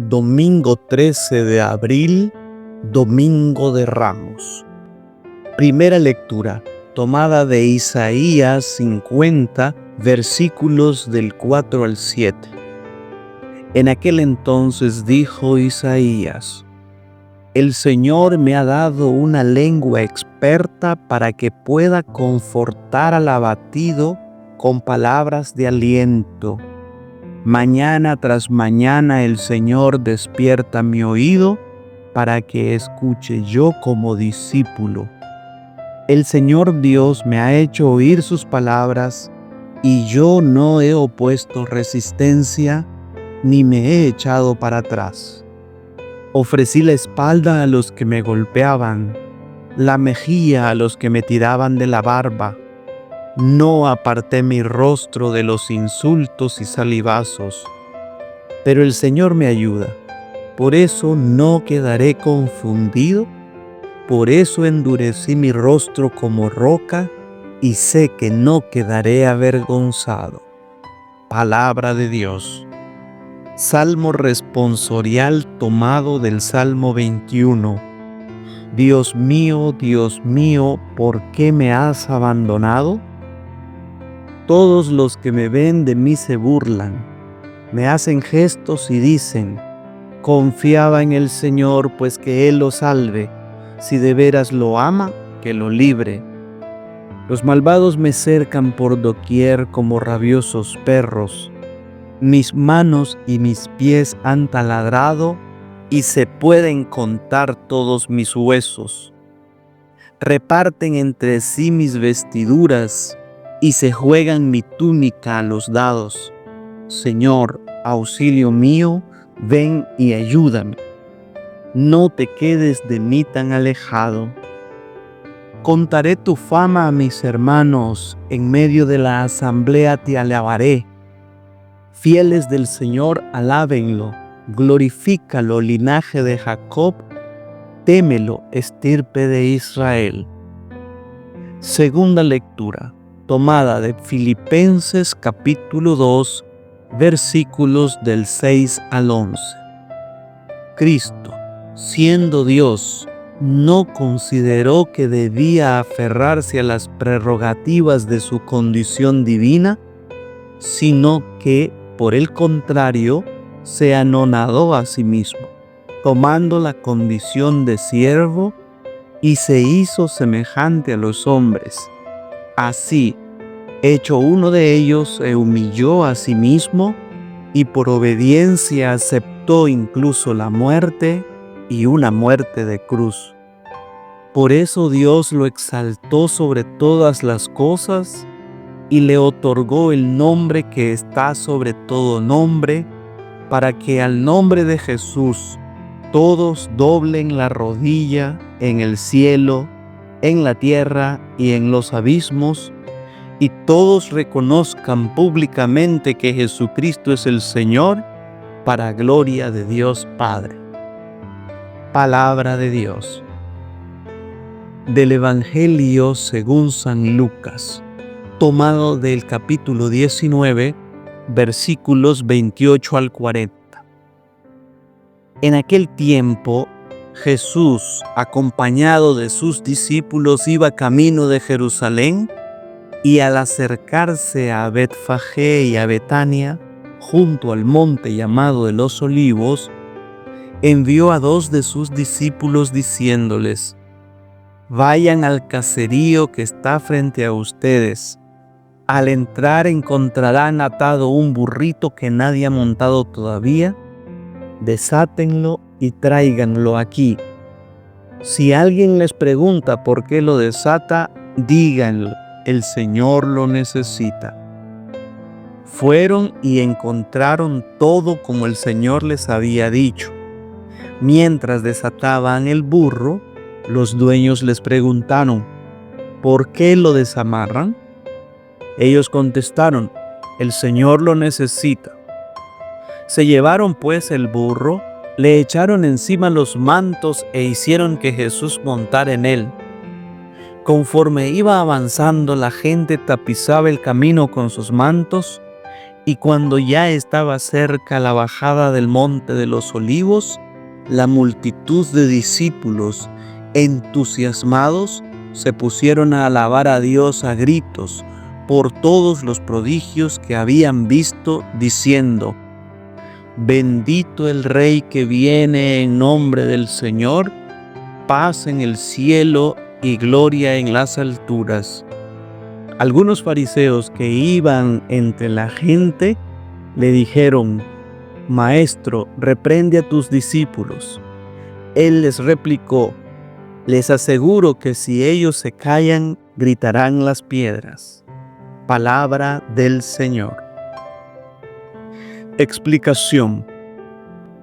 Domingo 13 de abril, Domingo de Ramos. Primera lectura, tomada de Isaías 50, versículos del 4 al 7. En aquel entonces dijo Isaías: El Señor me ha dado una lengua experta para que pueda confortar al abatido con palabras de aliento. Mañana tras mañana el Señor despierta mi oído para que escuche yo como discípulo. El Señor Dios me ha hecho oír sus palabras y yo no he opuesto resistencia ni me he echado para atrás. Ofrecí la espalda a los que me golpeaban, la mejilla a los que me tiraban de la barba. No aparté mi rostro de los insultos y salivazos. Pero el Señor me ayuda. Por eso no quedaré confundido. Por eso endurecí mi rostro como roca y sé que no quedaré avergonzado. Palabra de Dios. Salmo responsorial tomado del Salmo 21. Dios mío, ¿por qué me has abandonado? Todos los que me ven de mí se burlan, me hacen gestos y dicen: confiaba en el Señor, pues que Él lo salve. Si de veras lo ama, que lo libre. Los malvados me cercan por doquier como rabiosos perros. Mis manos y mis pies han taladrado y se pueden contar todos mis huesos. Reparten entre sí mis vestiduras y se juegan mi túnica a los dados. Señor, auxilio mío, ven y ayúdame. No te quedes de mí tan alejado. Contaré tu fama a mis hermanos, en medio de la asamblea te alabaré. Fieles del Señor, alábenlo, glorifícalo, linaje de Jacob, témelo, estirpe de Israel. Segunda lectura, tomada de Filipenses capítulo 2, versículos del 6 al 11. Cristo, siendo Dios, no consideró que debía aferrarse a las prerrogativas de su condición divina, sino que, por el contrario, se anonadó a sí mismo, tomando la condición de siervo, y se hizo semejante a los hombres. Así, hecho uno de ellos, se humilló a sí mismo y por obediencia aceptó incluso la muerte y una muerte de cruz. Por eso Dios lo exaltó sobre todas las cosas y le otorgó el nombre que está sobre todo nombre, para que al nombre de Jesús todos doblen la rodilla en el cielo, en la tierra y en los abismos, y todos reconozcan públicamente que Jesucristo es el Señor, para gloria de Dios Padre. Palabra de Dios. Del Evangelio según San Lucas, tomado del capítulo 19, versículos 28 al 40. En aquel tiempo, Jesús, acompañado de sus discípulos, iba camino de Jerusalén, y al acercarse a Betfagé y a Betania, junto al monte llamado de los Olivos, envió a 2 de sus discípulos diciéndoles: vayan al caserío que está frente a ustedes. Al entrar encontrarán atado un burrito que nadie ha montado todavía. Desátenlo y tráiganlo aquí. Si alguien les pregunta por qué lo desata, díganlo: el Señor lo necesita. Fueron y encontraron todo como el Señor les había dicho. Mientras desataban el burro, los dueños les preguntaron: ¿por qué lo desamarran? Ellos contestaron: el Señor lo necesita. Se llevaron pues el burro, le echaron encima los mantos e hicieron que Jesús montara en él. Conforme iba avanzando, la gente tapizaba el camino con sus mantos, Y cuando ya estaba cerca la bajada del monte de los Olivos, la multitud de discípulos, entusiasmados, se pusieron a alabar a Dios a gritos por todos los prodigios que habían visto, diciendo: Bendito el Rey que viene en nombre del Señor, paz en el cielo y gloria en las alturas. Algunos fariseos que iban entre la gente le dijeron: Maestro, reprende a tus discípulos. Él les replicó: Les aseguro que si ellos se callan, gritarán las piedras. Palabra del Señor. Explicación.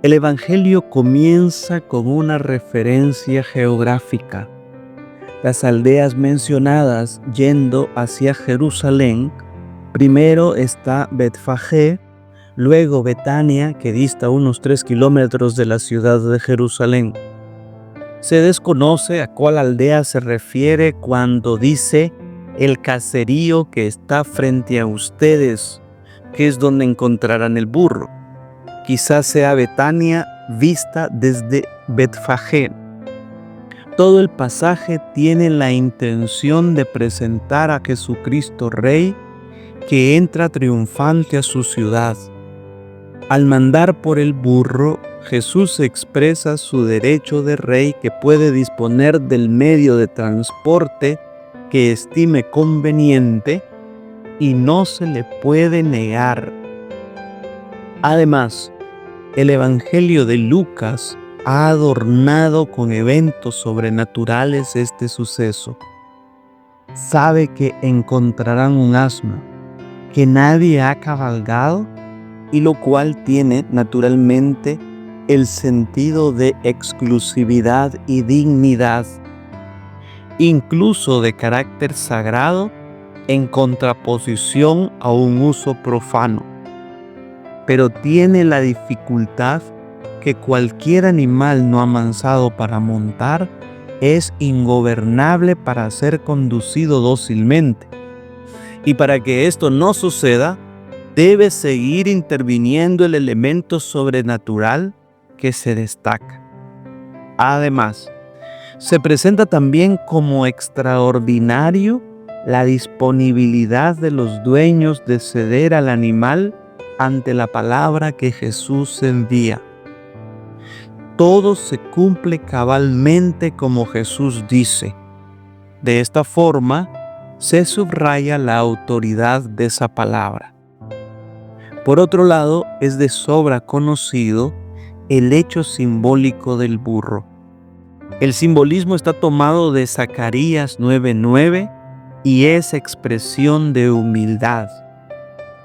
El Evangelio comienza con una referencia geográfica. Las aldeas mencionadas yendo hacia Jerusalén, primero está Betfagé, luego Betania, que dista unos 3 kilómetros de la ciudad de Jerusalén. Se desconoce a cuál aldea se refiere cuando dice el caserío que está frente a ustedes, que es donde encontrarán el burro. Quizás sea Betania vista desde Betfagé. Todo el pasaje tiene la intención de presentar a Jesucristo Rey, que entra triunfante a su ciudad. Al mandar por el burro, Jesús expresa su derecho de rey, que puede disponer del medio de transporte que estime conveniente y no se le puede negar. Además, el Evangelio de Lucas ha adornado con eventos sobrenaturales este suceso. Sabe que encontrarán un asno que nadie ha cabalgado, y lo cual tiene naturalmente el sentido de exclusividad y dignidad, incluso de carácter sagrado, en contraposición a un uso profano. Pero tiene la dificultad que cualquier animal no amansado para montar es ingobernable para ser conducido dócilmente. Y para que esto no suceda, debe seguir interviniendo el elemento sobrenatural que se destaca. Además, se presenta también como extraordinario la disponibilidad de los dueños de ceder al animal ante la palabra que Jesús envía. Todo se cumple cabalmente como Jesús dice. De esta forma, se subraya la autoridad de esa palabra. Por otro lado, es de sobra conocido el hecho simbólico del burro. El simbolismo está tomado de Zacarías 9:9 y es expresión de humildad.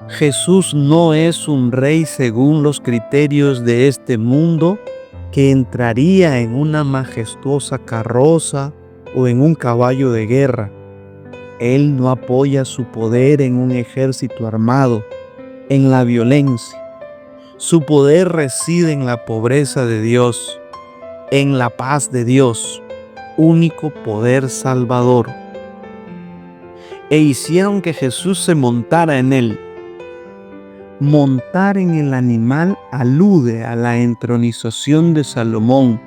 Jesús no es un rey según los criterios de este mundo, que entraría en una majestuosa carroza o en un caballo de guerra. Él no apoya su poder en un ejército armado, en la violencia. Su poder reside en la pobreza de Dios, en la paz de Dios, único poder salvador. E hicieron que Jesús se montara en él. Montar en el animal alude a la entronización de Salomón,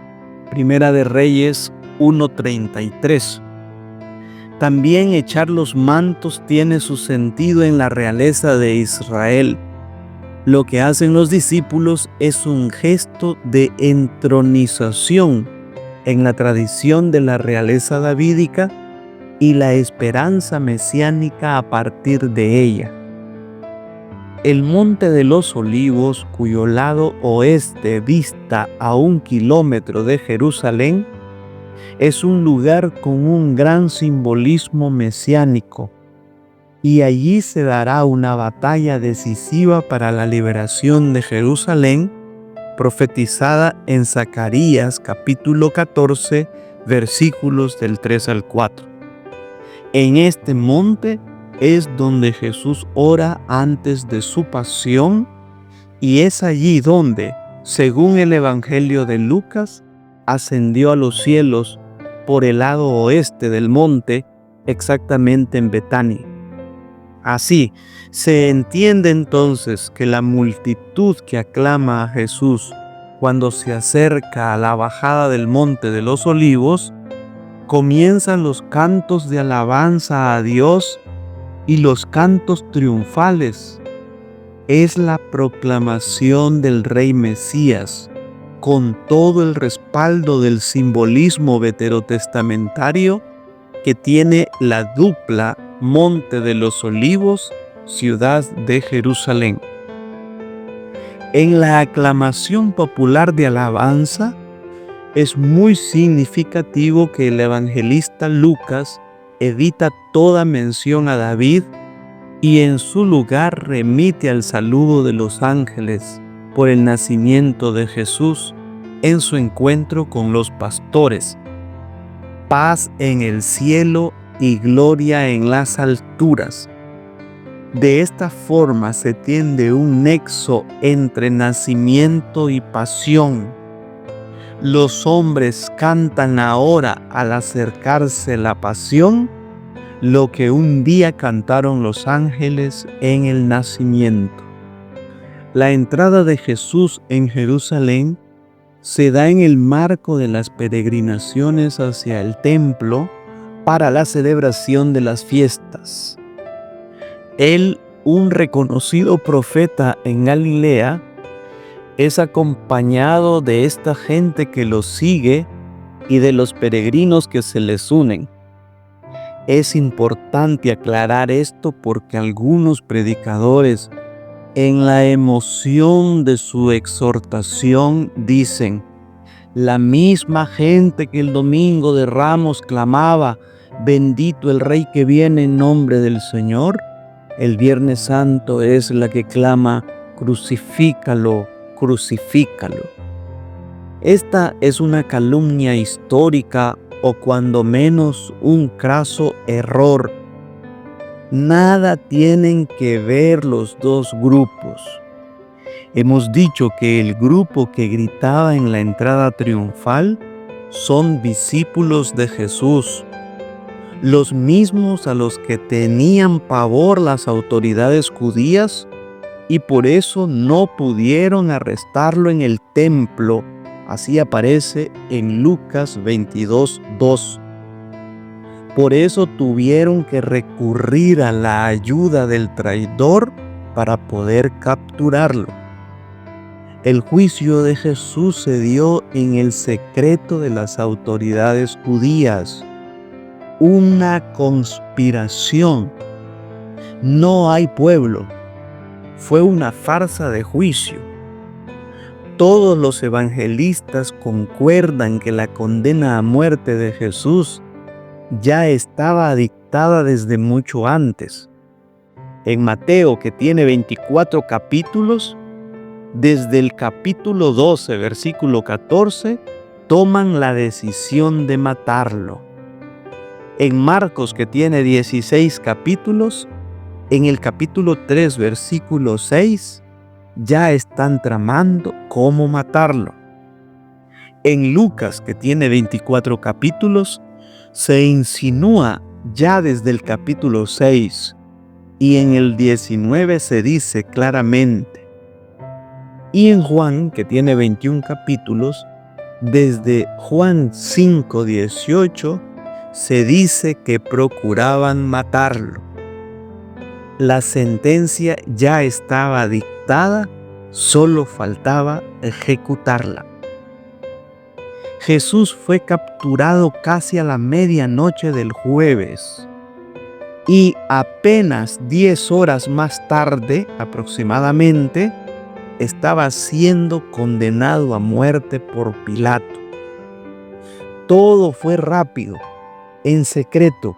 Primera de Reyes 1:33. También echar los mantos tiene su sentido en la realeza de Israel. Lo que hacen los discípulos es un gesto de entronización en la tradición de la realeza davídica y la esperanza mesiánica a partir de ella. El Monte de los Olivos, cuyo lado oeste dista a 1 kilómetro de Jerusalén, es un lugar con un gran simbolismo mesiánico, y allí se dará una batalla decisiva para la liberación de Jerusalén, profetizada en Zacarías capítulo 14, versículos del 3 al 4. En este monte es donde Jesús ora antes de su pasión, y es allí donde, según el Evangelio de Lucas, ascendió a los cielos por el lado oeste del monte, exactamente en Betania. Así, se entiende entonces que la multitud que aclama a Jesús cuando se acerca a la bajada del Monte de los Olivos, comienzan los cantos de alabanza a Dios y los cantos triunfales. Es la proclamación del Rey Mesías, con todo el respaldo del simbolismo veterotestamentario que tiene la dupla Monte de los Olivos, ciudad de Jerusalén. En la aclamación popular de alabanza, es muy significativo que el evangelista Lucas evita toda mención a David y en su lugar remite al saludo de los ángeles por el nacimiento de Jesús en su encuentro con los pastores. Paz en el cielo y gloria en las alturas. De esta forma se tiende un nexo entre nacimiento y pasión. Los hombres cantan ahora al acercarse la pasión lo que un día cantaron los ángeles en el nacimiento. La entrada de Jesús en Jerusalén se da en el marco de las peregrinaciones hacia el templo para la celebración de las fiestas. Él, un reconocido profeta en Galilea, es acompañado de esta gente que lo sigue y de los peregrinos que se les unen. Es importante aclarar esto porque algunos predicadores, en la emoción de su exhortación, dicen: la misma gente que el domingo de Ramos clamaba, bendito el Rey que viene en nombre del Señor, el Viernes Santo es la que clama, crucifícalo, crucifícalo. Esta es una calumnia histórica o cuando menos un craso error. Nada tienen que ver los dos grupos. Hemos dicho que el grupo que gritaba en la entrada triunfal son discípulos de Jesús, los mismos a los que tenían pavor las autoridades judías y por eso no pudieron arrestarlo en el templo. Así aparece en Lucas 22:2. Por eso tuvieron que recurrir a la ayuda del traidor para poder capturarlo. El juicio de Jesús se dio en el secreto de las autoridades judías. Una conspiración. No hay pueblo. Fue una farsa de juicio. Todos los evangelistas concuerdan que la condena a muerte de Jesús ya estaba dictada desde mucho antes. En Mateo, que tiene 24 capítulos, desde el capítulo 12, versículo 14, toman la decisión de matarlo. En Marcos, que tiene 16 capítulos, en el capítulo 3, versículo 6, ya están tramando cómo matarlo. En Lucas, que tiene 24 capítulos, se insinúa ya desde el capítulo 6 y en el 19 se dice claramente. Y en Juan, que tiene 21 capítulos, desde Juan 5:18 se dice que procuraban matarlo. La sentencia ya estaba dictada, solo faltaba ejecutarla. Jesús fue capturado casi a la medianoche del jueves y apenas 10 horas más tarde, aproximadamente, estaba siendo condenado a muerte por Pilato. Todo fue rápido, en secreto,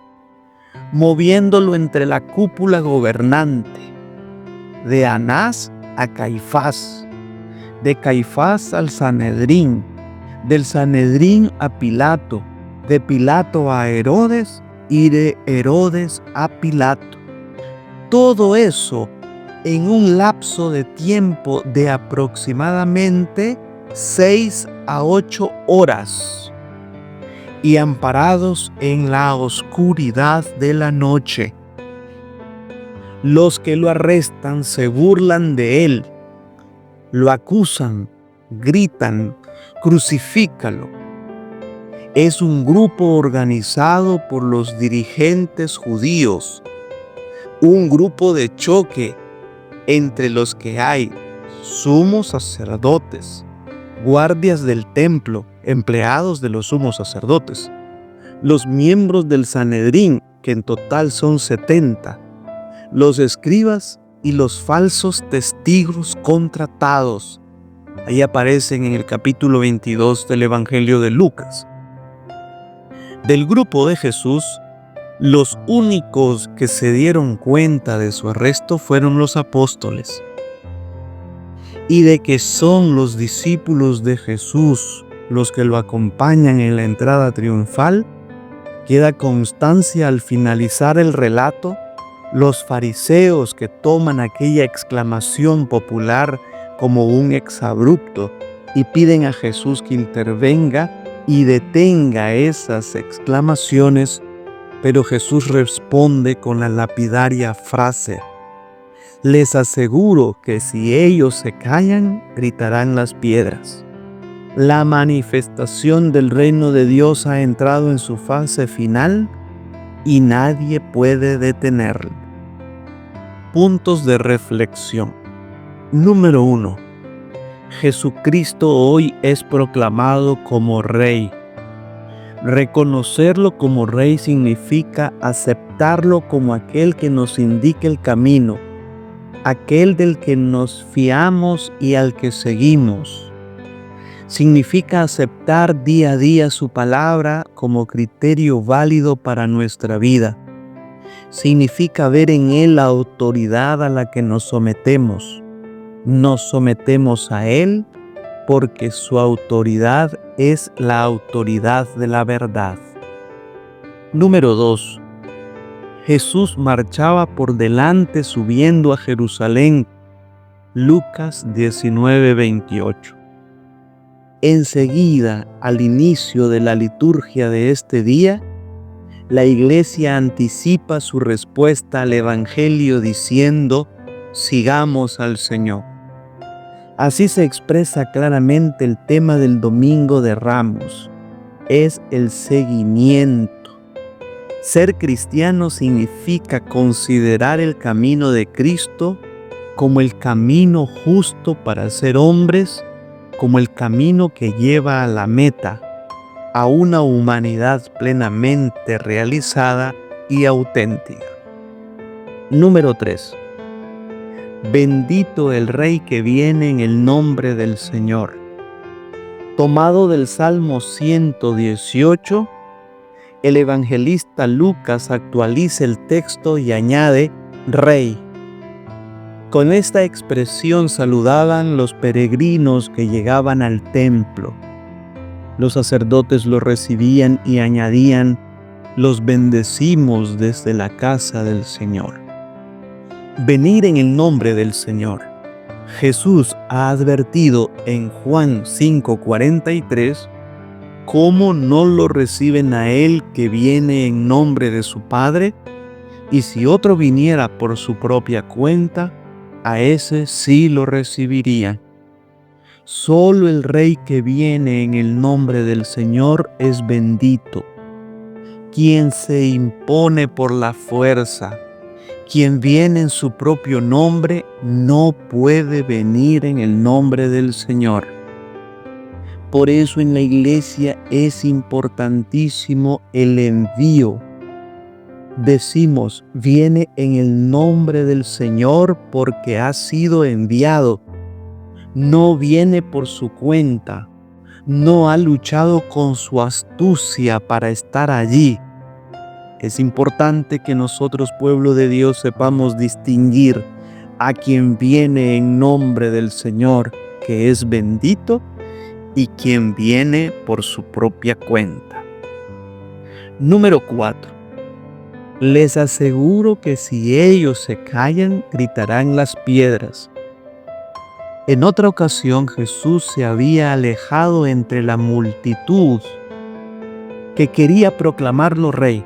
moviéndolo entre la cúpula gobernante, de Anás a Caifás, de Caifás al Sanedrín, del Sanedrín a Pilato, de Pilato a Herodes y de Herodes a Pilato. Todo eso en un lapso de tiempo de aproximadamente 6 a 8 horas y amparados en la oscuridad de la noche. Los que lo arrestan se burlan de él, lo acusan, gritan, crucifícalo. Es un grupo organizado por los dirigentes judíos, un grupo de choque entre los que hay sumos sacerdotes, guardias del templo, empleados de los sumos sacerdotes, los miembros del Sanedrín, que en total son 70, los escribas y los falsos testigos contratados. Ahí aparecen en el capítulo 22 del Evangelio de Lucas. Del grupo de Jesús, los únicos que se dieron cuenta de su arresto fueron los apóstoles. Y de que son los discípulos de Jesús los que lo acompañan en la entrada triunfal, queda constancia al finalizar el relato. Los fariseos que toman aquella exclamación popular como un exabrupto y piden a Jesús que intervenga y detenga esas exclamaciones, pero Jesús responde con la lapidaria frase: les aseguro que si ellos se callan, gritarán las piedras. La manifestación del reino de Dios ha entrado en su fase final y nadie puede detenerlo. Puntos de reflexión. Número 1. Jesucristo hoy es proclamado como Rey. Reconocerlo como Rey significa aceptarlo como aquel que nos indica el camino, aquel del que nos fiamos y al que seguimos. Significa aceptar día a día su palabra como criterio válido para nuestra vida. Significa ver en Él la autoridad a la que nos sometemos. Nos sometemos a Él porque su autoridad es la autoridad de la verdad. Número 2. Jesús marchaba por delante subiendo a Jerusalén. Lucas 19:28. Enseguida, al inicio de la liturgia de este día, la Iglesia anticipa su respuesta al Evangelio diciendo: sigamos al Señor. Así se expresa claramente el tema del Domingo de Ramos. Es el seguimiento. Ser cristiano significa considerar el camino de Cristo como el camino justo para ser hombres, como el camino que lleva a la meta, a una humanidad plenamente realizada y auténtica. Número 3. Bendito el Rey que viene en el nombre del Señor. Tomado del Salmo 118, el evangelista Lucas actualiza el texto y añade Rey. Con esta expresión saludaban los peregrinos que llegaban al templo. Los sacerdotes los recibían y añadían: los bendecimos desde la casa del Señor. Venir en el nombre del Señor. Jesús ha advertido en Juan 5:43 cómo no lo reciben a Él que viene en nombre de su Padre, y si otro viniera por su propia cuenta, a ese sí lo recibirían. Solo el Rey que viene en el nombre del Señor es bendito. Quien se impone por la fuerza, quien viene en su propio nombre, no puede venir en el nombre del Señor. Por eso en la Iglesia es importantísimo el envío. Decimos, viene en el nombre del Señor porque ha sido enviado. No viene por su cuenta. No ha luchado con su astucia para estar allí. Es importante que nosotros, pueblo de Dios, sepamos distinguir a quien viene en nombre del Señor, que es bendito, y quien viene por su propia cuenta. Número 4. Les aseguro que si ellos se callan, gritarán las piedras. En otra ocasión Jesús se había alejado entre la multitud que quería proclamarlo rey.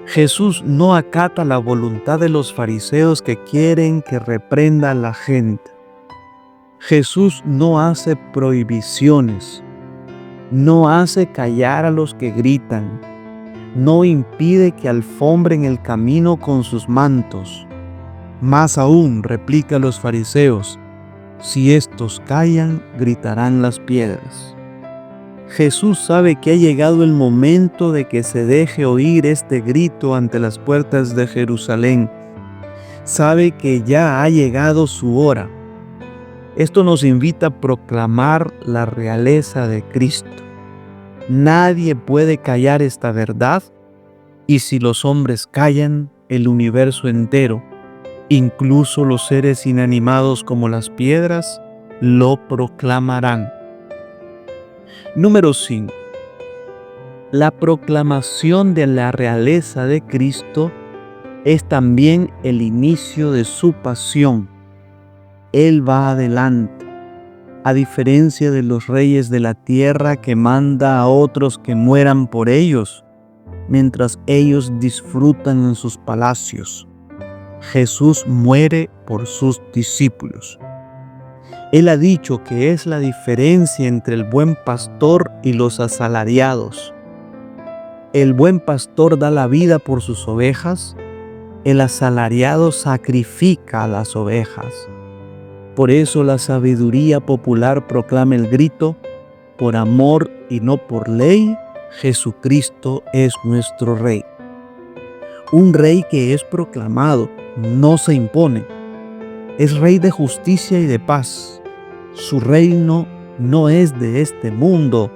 Jesús no acata la voluntad de los fariseos que quieren que reprenda a la gente. Jesús no hace prohibiciones, no hace callar a los que gritan, no impide que alfombren el camino con sus mantos. Más aún, replica a los fariseos, si estos callan, gritarán las piedras. Jesús sabe que ha llegado el momento de que se deje oír este grito ante las puertas de Jerusalén. Sabe que ya ha llegado su hora. Esto nos invita a proclamar la realeza de Cristo. Nadie puede callar esta verdad, y si los hombres callan, el universo entero, incluso los seres inanimados como las piedras, lo proclamarán. Número 5. La proclamación de la realeza de Cristo es también el inicio de su pasión. Él va adelante, a diferencia de los reyes de la tierra que manda a otros que mueran por ellos, mientras ellos disfrutan en sus palacios. Jesús muere por sus discípulos. Él ha dicho que es la diferencia entre el buen pastor y los asalariados. El buen pastor da la vida por sus ovejas, el asalariado sacrifica a las ovejas. Por eso la sabiduría popular proclama el grito: por amor y no por ley, Jesucristo es nuestro Rey. Un Rey que es proclamado, no se impone. Es Rey de justicia y de paz. Su reino no es de este mundo,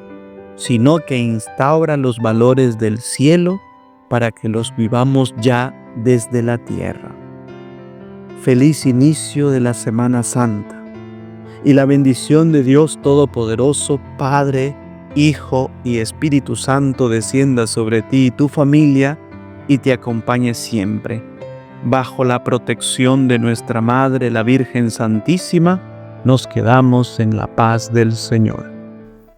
sino que instaura los valores del cielo para que los vivamos ya desde la tierra. Feliz inicio de la Semana Santa, y la bendición de Dios Todopoderoso, Padre, Hijo y Espíritu Santo descienda sobre ti y tu familia y te acompañe siempre. Bajo la protección de nuestra Madre, la Virgen Santísima, nos quedamos en la paz del Señor.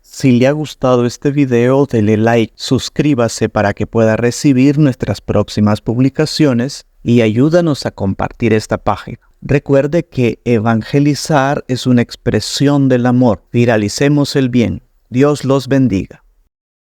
Si le ha gustado este video, dele like, suscríbase para que pueda recibir nuestras próximas publicaciones y ayúdanos a compartir esta página. Recuerde que evangelizar es una expresión del amor. Viralicemos el bien. Dios los bendiga.